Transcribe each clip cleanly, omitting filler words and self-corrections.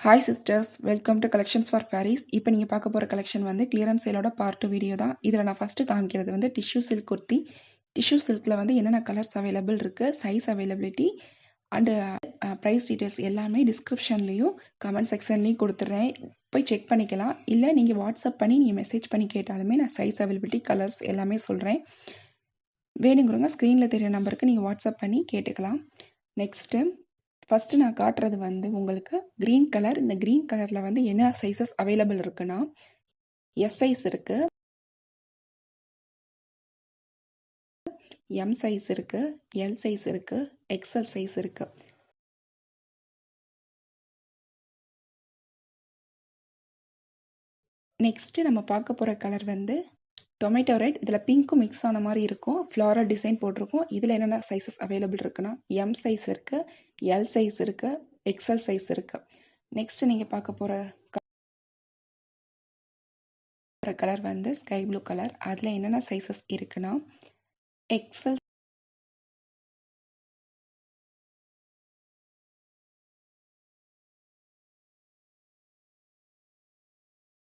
Hi sisters, welcome to collections for Faris. இப்போ நீங்கள் பார்க்க போகிற கலெக்ஷன் வந்து கிளியரன்ஸ் சேலோட பார்ட் 2 வீடியோ தான். இதில் நான் ஃபஸ்ட்டு காமிக்கிறது வந்து டிஷ்யூ சில்க் குர்த்தி. டிஷ்யூ சில்கில் வந்து என்னென்ன கலர்ஸ் அவைலபிள் இருக்குது, size availability and price details எல்லாமே டிஸ்கிரிப்ஷன்லேயும் கமெண்ட் செக்ஷன்லேயும் கொடுத்துட்றேன். போய் செக் பண்ணிக்கலாம். இல்லை நீங்கள் வாட்ஸ்அப் பண்ணி நீங்கள் மெசேஜ் பண்ணி கேட்டாலுமே நான் சைஸ் அவைலபிலிட்டி கலர்ஸ் எல்லாமே சொல்கிறேன். வேணுங்கிறவங்க ஸ்க்ரீனில் தெரிய நம்பருக்கு நீங்கள் வாட்ஸ்அப் பண்ணி கேட்டுக்கலாம். நெக்ஸ்ட்டு ஃபஸ்ட்டு நான் காட்டுறது வந்து உங்களுக்கு க்ரீன் கலர். இந்த க்ரீன் கலரில் வந்து என்ன சைஸஸ் அவைலபிள் இருக்குன்னா, எஸ் சைஸ் இருக்குது, எம் சைஸ் இருக்குது, எல் சைஸ் இருக்குது, எக்ஸ்எல் சைஸ் இருக்குது. நெக்ஸ்ட்டு நம்ம பார்க்க போகிற கலர் வந்து டொமேட்டோ ரெட். இதில் பிங்க்கும் மிக்ஸ் ஆன மாதிரி இருக்கும், ஃப்ளாரல் டிசைன் போட்டிருக்கும். இதில் என்னென்ன சைஸஸ் அவைலபிள் இருக்குன்னா, எம் சைஸ் இருக்குது, எல் சைஸ் இருக்குது, எக்ஸ்எல் சைஸ் இருக்குது. நெக்ஸ்ட்டு நீங்கள் பார்க்க போகிற கலர் வந்து ஸ்கை ப்ளூ கலர். அதில் என்னென்ன சைஸஸ் இருக்குன்னா, எக்ஸ்எல்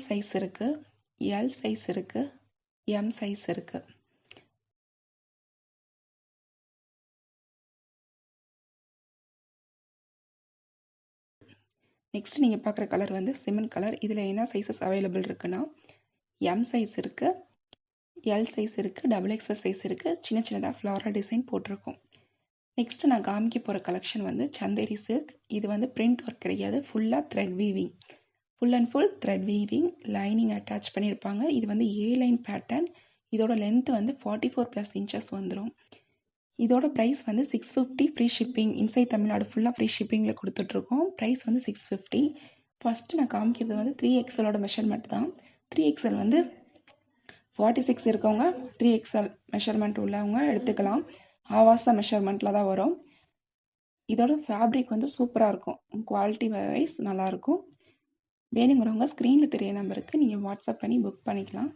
சைஸ் இருக்குது, எல் சைஸ் இருக்குது, எம் சைஸ் இருக்குது. நெக்ஸ்ட் நீங்கள் பார்க்குற கலர் வந்து சிமெண்ட் கலர். இதில் என்ன சைஸஸ் அவைலபிள் இருக்குன்னா, எம் சைஸ் இருக்குது, எல் சைஸ் இருக்குது, டபுள் எக்ஸ்எல் சைஸ் இருக்குது. சின்ன சின்னதாக ஃப்ளாரல் டிசைன் போட்டிருக்கும். நெக்ஸ்ட்டு நான் காமிக்க போகிற கலெக்ஷன் வந்து சந்தேரி சில்க். இது வந்து பிரிண்ட் ஒர்க் கிடையாது, ஃபுல்லாக thread weaving, full and full thread weaving, lining attach பண்ணியிருப்பாங்க. இது வந்து ஏ லைன் பேட்டர்ன். இதோட லென்த் வந்து 44+ இன்ச்சஸ் வந்துடும். இதோட ப்ரைஸ் வந்து 650 ஃப்ரீ ஷிப்பிங். இன்சைட் தமிழ்நாடு ஃபுல்லாக ஃப்ரீ ஷிப்பிங்கில் கொடுத்துட்ருக்கோம். ப்ரைஸ் வந்து 650. ஃபஸ்ட்டு நான் காமிக்கிறது வந்து 3XLோட மெஷர்மெண்ட் தான். 3XL வந்து 46 இருக்கவங்க 3XL மெஷர்மெண்ட் உள்ளவங்க எடுத்துக்கலாம். ஆவாச மெஷர்மெண்ட்டில் தான் வரும். இதோட ஃபேப்ரிக் வந்து சூப்பராக இருக்கும், குவாலிட்டி வைஸ் நல்லாயிருக்கும். வேணுங்கிறவங்க ஸ்க்ரீனில் தெரிய நம்பருக்கு நீங்கள் வாட்ஸ்அப் பண்ணி புக் பண்ணிக்கலாம்.